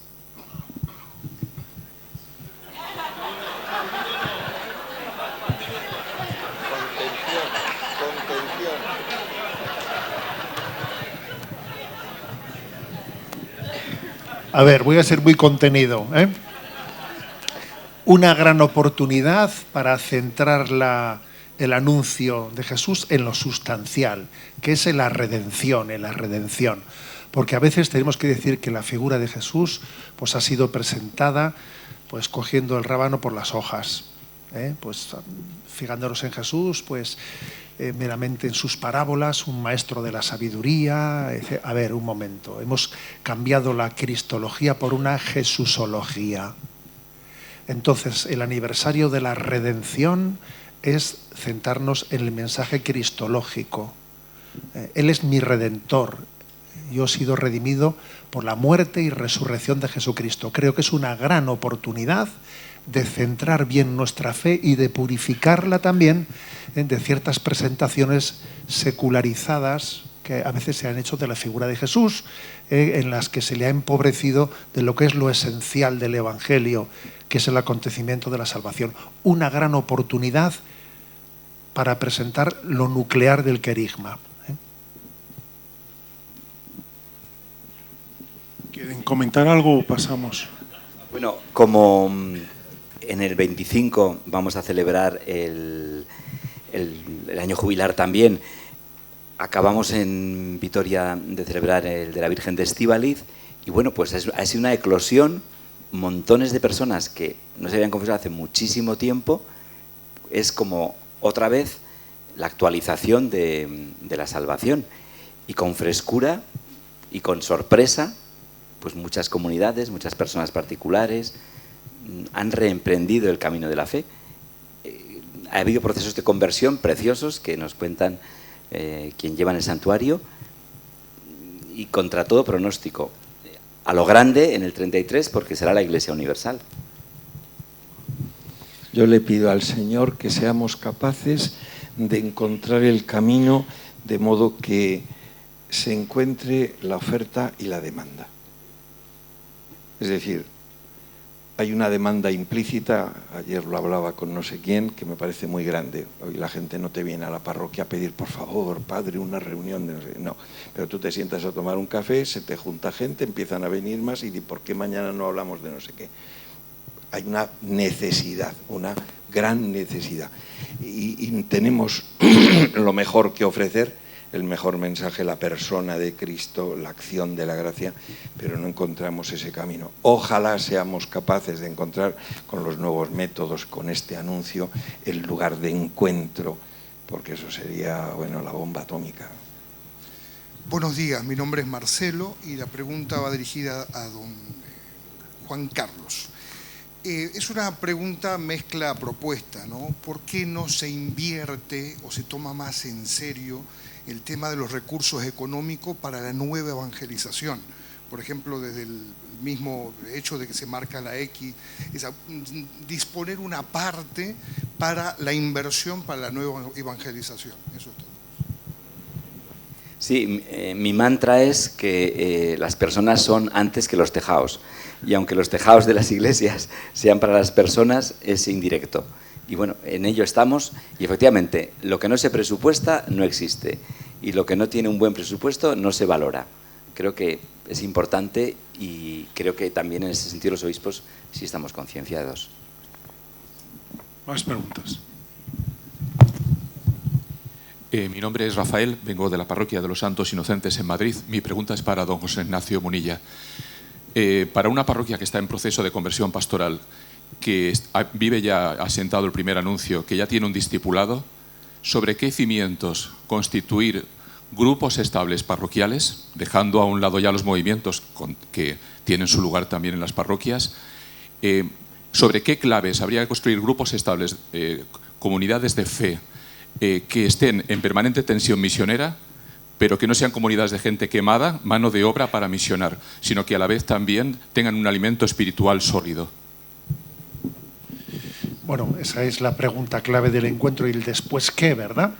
A ver, voy a ser muy contenido, ¿eh? Una gran oportunidad para centrar el anuncio de Jesús en lo sustancial, que es en la redención, Porque a veces tenemos que decir que la figura de Jesús pues, ha sido presentada pues, cogiendo el rábano por las hojas, pues fijándonos en Jesús, pues meramente en sus parábolas, un maestro de la sabiduría. A ver, un momento, hemos cambiado la cristología por una jesusología. Entonces, el aniversario de la redención es centrarnos en el mensaje cristológico. Él es mi redentor, Yo he sido redimido por la muerte y resurrección de Jesucristo. Creo que es una gran oportunidad de centrar bien nuestra fe y de purificarla también de ciertas presentaciones secularizadas que a veces se han hecho de la figura de Jesús, en las que se le ha empobrecido de lo que es lo esencial del Evangelio, que es el acontecimiento de la salvación. Una gran oportunidad para presentar lo nuclear del querigma. ¿Quieren comentar algo o pasamos? Bueno, como en el 25 vamos a celebrar el año jubilar también, acabamos en Vitoria de celebrar el de la Virgen de Estíbaliz y bueno, pues ha sido una eclosión, montones de personas que no se habían confesado hace muchísimo tiempo, es como otra vez la actualización de la salvación y con frescura y con sorpresa, pues muchas comunidades, muchas personas particulares han reemprendido el camino de la fe. Ha habido procesos de conversión preciosos que nos cuentan quien lleva en el santuario y contra todo pronóstico. A lo grande en el 33 porque será la Iglesia Universal. Yo le pido al Señor que seamos capaces de encontrar el camino de modo que se encuentre la oferta y la demanda. Es decir, hay una demanda implícita, ayer lo hablaba con no sé quién, que me parece muy grande. Hoy la gente no te viene a la parroquia a pedir, por favor, padre, una reunión. No, pero tú te sientas a tomar un café, se te junta gente, empiezan a venir más y di, ¿por qué mañana no hablamos de no sé qué? Hay una necesidad, una gran necesidad. Y tenemos lo mejor que ofrecer, el mejor mensaje, la persona de Cristo, la acción de la gracia, pero no encontramos ese camino. Ojalá seamos capaces de encontrar con los nuevos métodos, con este anuncio, el lugar de encuentro, porque eso sería, bueno, la bomba atómica. Buenos días, mi nombre es Marcelo y la pregunta va dirigida a don Juan Carlos. Es una pregunta mezcla propuesta, ¿no? ¿Por qué no se invierte o se toma más en serio el tema de los recursos económicos para la nueva evangelización? Por ejemplo, desde el mismo hecho de que se marca la X, disponer una parte para la inversión para la nueva evangelización. Eso es todo. Sí, mi mantra es que las personas son antes que los tejaos. Y aunque los tejaos de las iglesias sean para las personas, es indirecto. Y bueno, en ello estamos y efectivamente lo que no se presupuesta no existe y lo que no tiene un buen presupuesto no se valora. Creo que es importante y creo que también en ese sentido los obispos sí estamos concienciados. Más preguntas. Mi nombre es Rafael, vengo de la parroquia de los Santos Inocentes en Madrid. Mi pregunta es para don José Ignacio Munilla. Para una parroquia que está en proceso de conversión pastoral, que vive ya asentado el primer anuncio, que ya tiene un discipulado, ¿sobre qué cimientos constituir grupos estables parroquiales, dejando a un lado ya los movimientos que tienen su lugar también en las parroquias? ¿Sobre qué claves habría que construir grupos estables, comunidades de fe, que estén en permanente tensión misionera, pero que no sean comunidades de gente quemada, mano de obra para misionar, sino que a la vez también tengan un alimento espiritual sólido? Bueno, esa es la pregunta clave del encuentro y el después qué, ¿verdad?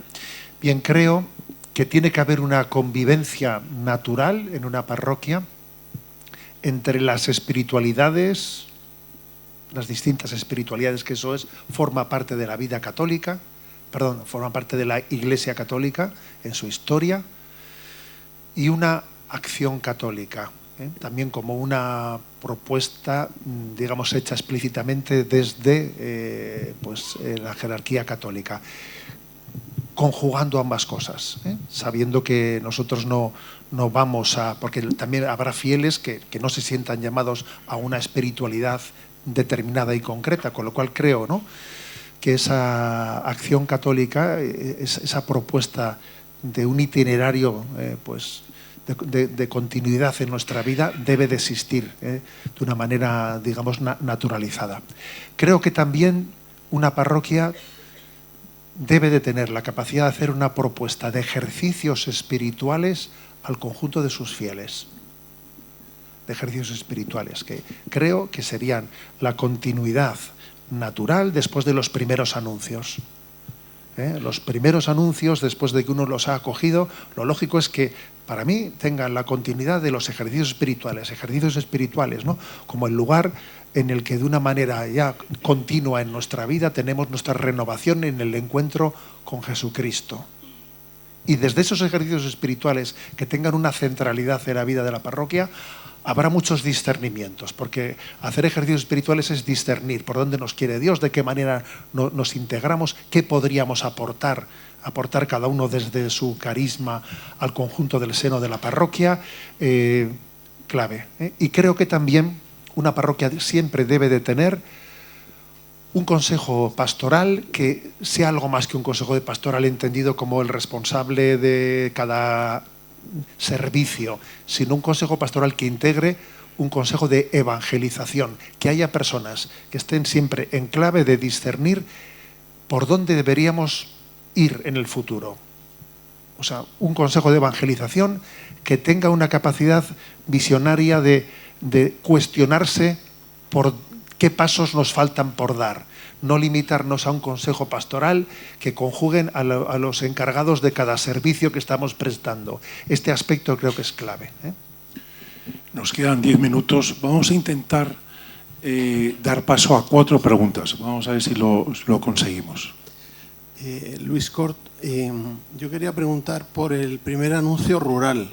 Bien, creo que tiene que haber una convivencia natural en una parroquia entre las espiritualidades, las distintas espiritualidades, que eso forma parte de la vida católica, forma parte de la Iglesia Católica en su historia, y una acción católica, también como una propuesta, digamos, hecha explícitamente desde la jerarquía católica, conjugando ambas cosas, sabiendo que nosotros no vamos a... porque también habrá fieles que no se sientan llamados a una espiritualidad determinada y concreta, con lo cual creo, ¿no?, que esa acción católica, esa propuesta de un itinerario de continuidad en nuestra vida debe de existir de una manera, digamos, naturalizada. Creo que también una parroquia debe de tener la capacidad de hacer una propuesta de ejercicios espirituales al conjunto de sus fieles, de ejercicios espirituales, que creo que serían la continuidad natural después de los primeros anuncios. Los primeros anuncios, después de que uno los ha acogido, lo lógico es que para mí tengan la continuidad de los ejercicios espirituales, ¿no? Como el lugar en el que de una manera ya continua en nuestra vida tenemos nuestra renovación en el encuentro con Jesucristo. Y desde esos ejercicios espirituales que tengan una centralidad en la vida de la parroquia, habrá muchos discernimientos, porque hacer ejercicios espirituales es discernir por dónde nos quiere Dios, de qué manera nos integramos, qué podríamos aportar cada uno desde su carisma al conjunto del seno de la parroquia, clave. Y creo que también una parroquia siempre debe de tener un consejo pastoral que sea algo más que un consejo de pastoral entendido como el responsable de cada servicio, sino un consejo pastoral que integre un consejo de evangelización, que haya personas que estén siempre en clave de discernir por dónde deberíamos ir en el futuro. O sea, un consejo de evangelización que tenga una capacidad visionaria de cuestionarse por qué pasos nos faltan por dar. No limitarnos a un consejo pastoral que conjuguen a los encargados de cada servicio que estamos prestando. Este aspecto creo que es clave. Nos quedan 10 minutos. Vamos a intentar dar paso a 4 preguntas. Vamos a ver si lo conseguimos. Luis Cort, yo quería preguntar por el primer anuncio rural.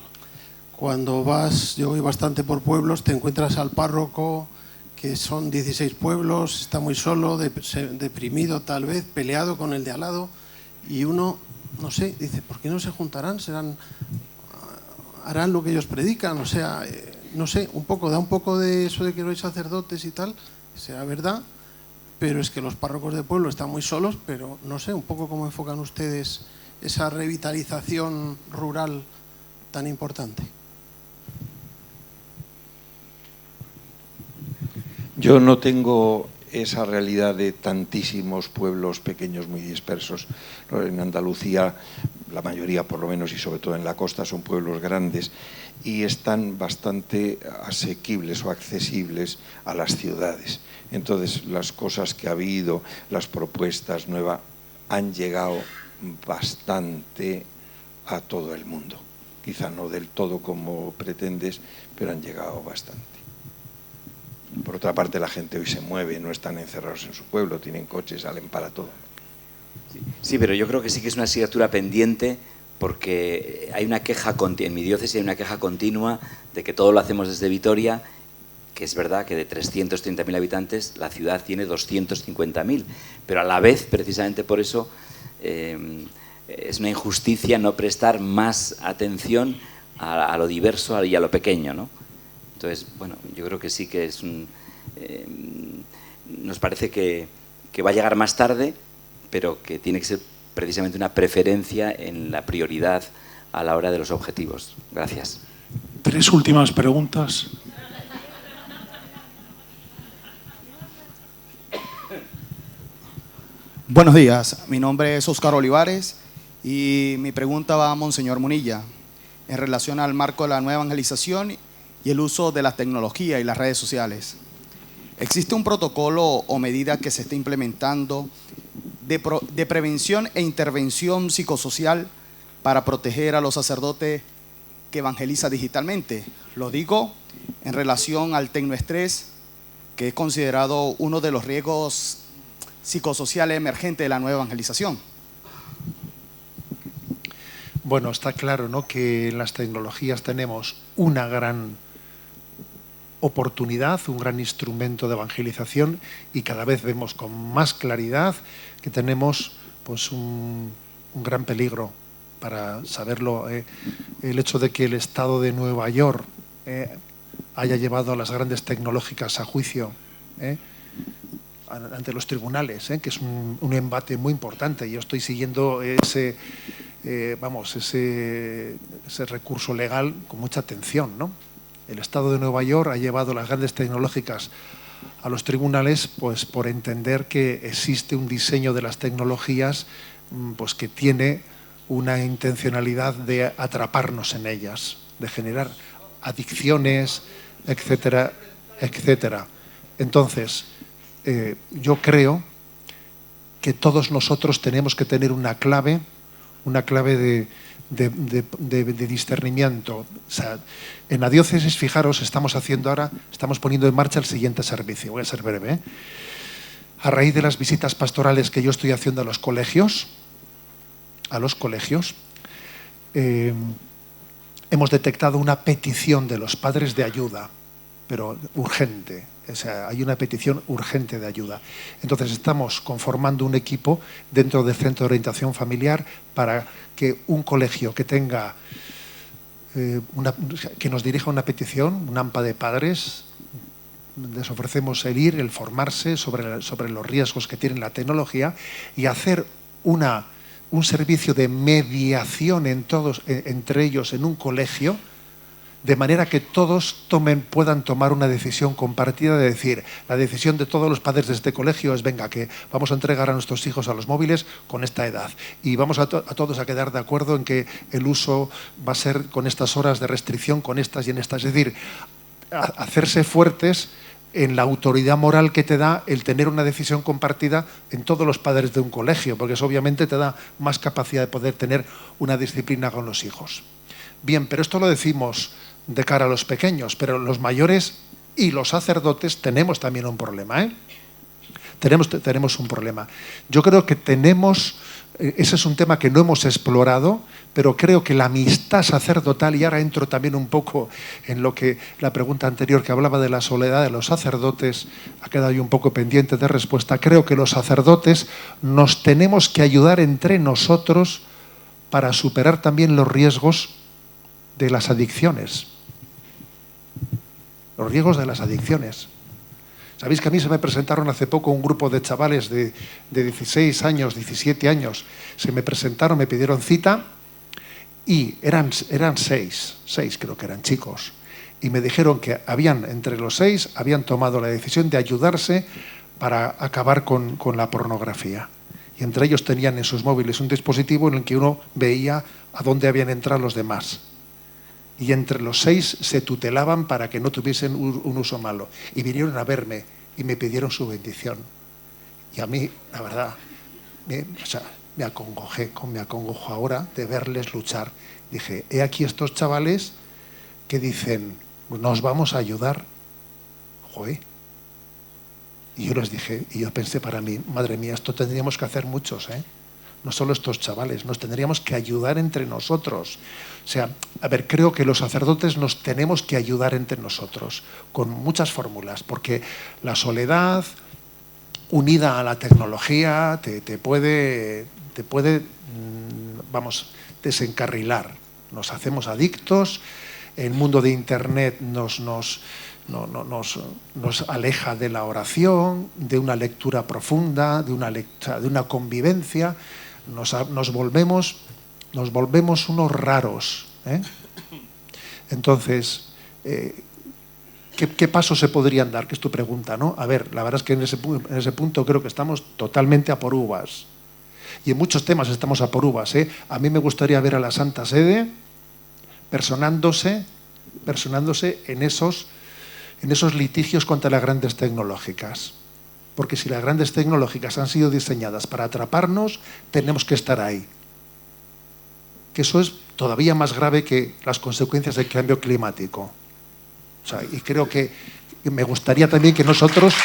Cuando vas, yo voy bastante por pueblos, te encuentras al párroco, que son 16 pueblos, está muy solo, deprimido tal vez, peleado con el de al lado, y uno, no sé, dice, ¿por qué no se juntarán? ¿Harán lo que ellos predican? O sea, no sé, da un poco de eso de que no hay sacerdotes y tal, será verdad, pero es que los párrocos de pueblo están muy solos, pero no sé, un poco cómo enfocan ustedes esa revitalización rural tan importante. Yo no tengo esa realidad de tantísimos pueblos pequeños muy dispersos. En Andalucía, la mayoría por lo menos, y sobre todo en la costa, son pueblos grandes y están bastante asequibles o accesibles a las ciudades. Entonces, las cosas que ha habido, las propuestas nuevas, han llegado bastante a todo el mundo. Quizá no del todo como pretendes, pero han llegado bastante. Por otra parte, la gente hoy se mueve, no están encerrados en su pueblo, tienen coches, salen para todo. Sí, pero yo creo que sí que es una asignatura pendiente, porque hay una queja, en mi diócesis hay una queja continua de que todo lo hacemos desde Vitoria, que es verdad que de 330.000 habitantes la ciudad tiene 250.000, pero a la vez, precisamente por eso, es una injusticia no prestar más atención a lo diverso y a lo pequeño, ¿no? Entonces, bueno, yo creo que sí que es nos parece que va a llegar más tarde, pero que tiene que ser precisamente una preferencia en la prioridad a la hora de los objetivos. Gracias. 3 últimas preguntas. Buenos días, mi nombre es Óscar Olivares y mi pregunta va a Monseñor Munilla en relación al marco de la nueva evangelización y el uso de la tecnología y las redes sociales. ¿Existe un protocolo o medida que se esté implementando de prevención e intervención psicosocial para proteger a los sacerdotes que evangelizan digitalmente? Lo digo en relación al tecnoestrés, que es considerado uno de los riesgos psicosociales emergentes de la nueva evangelización. Bueno, está claro, ¿no?, que en las tecnologías tenemos una gran oportunidad, un gran instrumento de evangelización, y cada vez vemos con más claridad que tenemos pues un gran peligro. Para saberlo, el hecho de que el Estado de Nueva York haya llevado a las grandes tecnológicas a juicio ante los tribunales, que es un embate muy importante. Yo estoy siguiendo ese recurso legal con mucha atención, ¿no? El Estado de Nueva York ha llevado las grandes tecnológicas a los tribunales, pues por entender que existe un diseño de las tecnologías pues que tiene una intencionalidad de atraparnos en ellas, de generar adicciones, etcétera, etcétera. Entonces, yo creo que todos nosotros tenemos que tener una clave de discernimiento. O sea, en la diócesis, fijaros, estamos poniendo en marcha el siguiente servicio. Voy a ser breve, ¿eh? A raíz de las visitas pastorales que yo estoy haciendo a los colegios, hemos detectado una petición de los padres de ayuda, pero urgente. O sea, hay una petición urgente de ayuda. Entonces estamos conformando un equipo dentro del Centro de Orientación Familiar para que un colegio que tenga que nos dirija una petición, un AMPA de padres, les ofrecemos el formarse sobre los riesgos que tiene la tecnología y hacer un servicio de mediación entre ellos en un colegio, de manera que todos puedan tomar una decisión compartida de decir, la decisión de todos los padres de este colegio es, venga, que vamos a entregar a nuestros hijos a los móviles con esta edad y vamos a todos a quedar de acuerdo en que el uso va a ser con estas horas de restricción, con estas y en estas. Es decir, hacerse fuertes en la autoridad moral que te da el tener una decisión compartida en todos los padres de un colegio, porque eso obviamente te da más capacidad de poder tener una disciplina con los hijos. Bien, pero esto lo decimos de cara a los pequeños, pero los mayores y los sacerdotes tenemos también un problema, ¿eh? Tenemos un problema. Yo creo que ese es un tema que no hemos explorado, pero creo que la amistad sacerdotal, y ahora entro también un poco en lo que la pregunta anterior que hablaba de la soledad de los sacerdotes, ha quedado yo un poco pendiente de respuesta. Creo que los sacerdotes nos tenemos que ayudar entre nosotros para superar también los riesgos de las adicciones. Los riesgos de las adicciones. Sabéis que a mí se me presentaron hace poco un grupo de chavales de 16 años, 17 años. Se me presentaron, me pidieron cita y eran 6 creo que eran chicos. Y me dijeron que entre los 6 habían tomado la decisión de ayudarse para acabar con la pornografía. Y entre ellos tenían en sus móviles un dispositivo en el que uno veía a dónde habían entrado los demás. Y entre los 6 se tutelaban para que no tuviesen un uso malo. Y vinieron a verme y me pidieron su bendición. Y a mí, la verdad, me acongojo ahora de verles luchar. Dije, he aquí estos chavales que dicen, nos vamos a ayudar. Joder. Y yo les dije, y yo pensé para mí, madre mía, esto tendríamos que hacer muchos, ¿eh? No solo estos chavales, nos tendríamos que ayudar entre nosotros. O sea, creo que los sacerdotes nos tenemos que ayudar entre nosotros, con muchas fórmulas, porque la soledad unida a la tecnología te puede desencarrilar. Nos hacemos adictos, el mundo de Internet nos aleja de la oración, de una lectura profunda, de una convivencia. Nos volvemos unos raros, ¿eh? Entonces, ¿qué pasos se podrían dar? Que es tu pregunta, ¿no? A ver, la verdad es que en ese punto creo que estamos totalmente a por uvas. Y en muchos temas estamos a por uvas, ¿eh? A mí me gustaría ver a la Santa Sede personándose en esos litigios contra las grandes tecnológicas. Porque si las grandes tecnológicas han sido diseñadas para atraparnos, tenemos que estar ahí. Que eso es todavía más grave que las consecuencias del cambio climático. O sea, y creo que me gustaría también que nosotros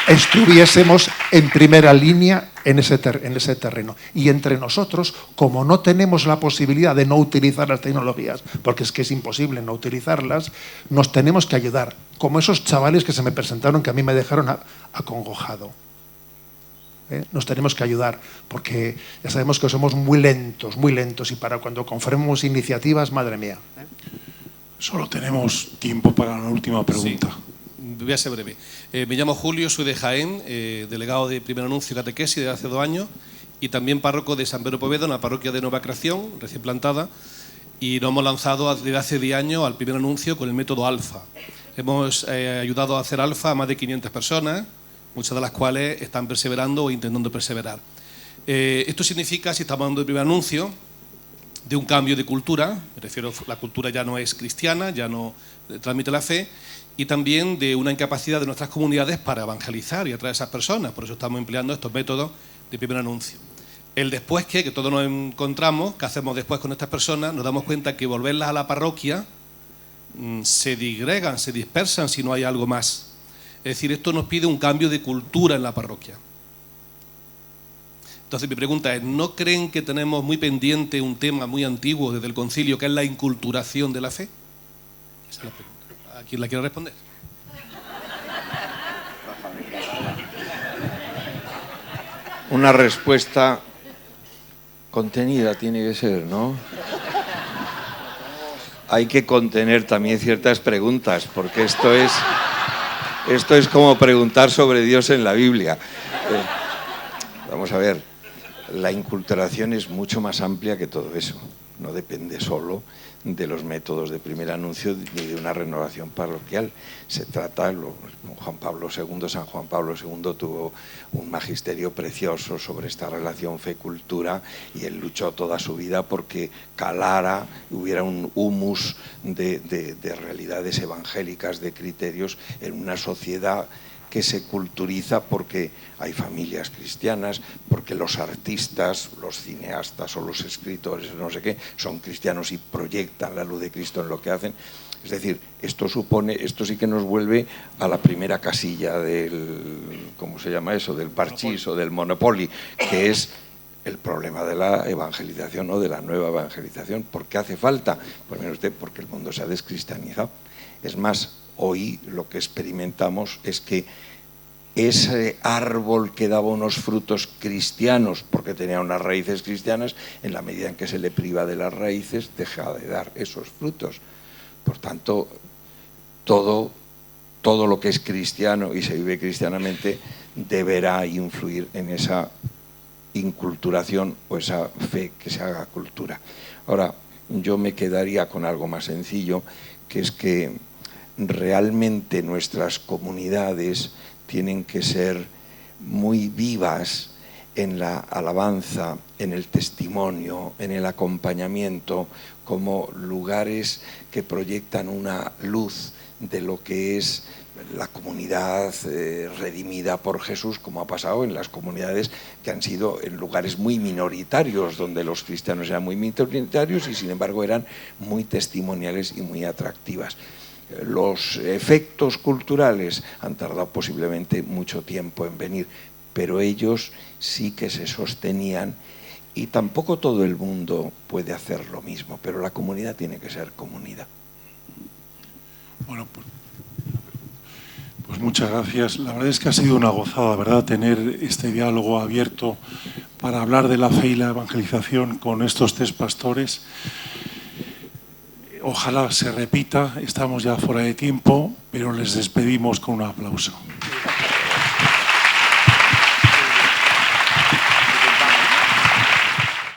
estuviésemos en primera línea en ese terreno. Y entre nosotros, como no tenemos la posibilidad de no utilizar las tecnologías, porque es que es imposible no utilizarlas, nos tenemos que ayudar. Como esos chavales que se me presentaron, que a mí me dejaron acongojado. Nos tenemos que ayudar, porque ya sabemos que somos muy lentos, y para cuando confirmemos iniciativas, madre mía. Solo tenemos tiempo para la última pregunta. Sí. Voy a ser breve. Me llamo Julio, soy de Jaén, delegado de Primer Anuncio y Catequesis de hace 2 años y también párroco de San Pedro Poveda, una parroquia de nueva creación, recién plantada, y nos hemos lanzado desde hace 10 años al Primer Anuncio con el método Alfa. Hemos ayudado a hacer Alfa a más de 500 personas muchas de las cuales están perseverando o intentando perseverar. Esto significa, si estamos hablando de primer anuncio, de un cambio de cultura, me refiero, la cultura ya no es cristiana, ya no transmite la fe, y también de una incapacidad de nuestras comunidades para evangelizar y atraer a esas personas. Por eso estamos empleando estos métodos de primer anuncio. El después que todos nos encontramos, ¿qué hacemos después con estas personas? Nos damos cuenta que volverlas a la parroquia se disgregan, se dispersan si no hay algo más. Es decir, esto nos pide un cambio de cultura en la parroquia. Entonces mi pregunta es, ¿no creen que tenemos muy pendiente un tema muy antiguo desde el concilio, que es la inculturación de la fe? Esa es la pregunta. ¿A quién la quiere responder? Una respuesta contenida tiene que ser, ¿no? Hay que contener también ciertas preguntas, porque esto es como preguntar sobre Dios en la Biblia. Vamos a ver, la inculturación es mucho más amplia que todo eso. No depende solo de los métodos de primer anuncio ni de una renovación parroquial. Se trata, San Juan Pablo II tuvo un magisterio precioso sobre esta relación fe-cultura, y él luchó toda su vida porque calara, hubiera un humus de realidades evangélicas, de criterios en una sociedad que se culturiza porque hay familias cristianas, porque los artistas, los cineastas o los escritores, no sé qué, son cristianos y proyectan la luz de Cristo en lo que hacen. Es decir, esto sí que nos vuelve a la primera casilla del, ¿cómo se llama eso?, del parchís o del Monopoly, que es el problema de la evangelización o de la nueva evangelización. ¿Por qué hace falta? Pues mire usted, porque el mundo se ha descristianizado. Es más, hoy lo que experimentamos es que ese árbol que daba unos frutos cristianos porque tenía unas raíces cristianas, en la medida en que se le priva de las raíces, deja de dar esos frutos. Por tanto, todo lo que es cristiano y se vive cristianamente deberá influir en esa inculturación o esa fe que se haga cultura. Ahora, yo me quedaría con algo más sencillo, que es que realmente nuestras comunidades tienen que ser muy vivas en la alabanza, en el testimonio, en el acompañamiento, como lugares que proyectan una luz de lo que es la comunidad redimida por Jesús, como ha pasado en las comunidades que han sido en lugares muy minoritarios, donde los cristianos eran muy minoritarios y sin embargo eran muy testimoniales y muy atractivas. Los efectos culturales han tardado posiblemente mucho tiempo en venir, pero ellos sí que se sostenían, y tampoco todo el mundo puede hacer lo mismo, pero la comunidad tiene que ser comunidad. Bueno, pues muchas gracias. La verdad es que ha sido una gozada, ¿verdad?, tener este diálogo abierto para hablar de la fe y la evangelización con estos tres pastores. Ojalá se repita, estamos ya fuera de tiempo, pero les despedimos con un aplauso.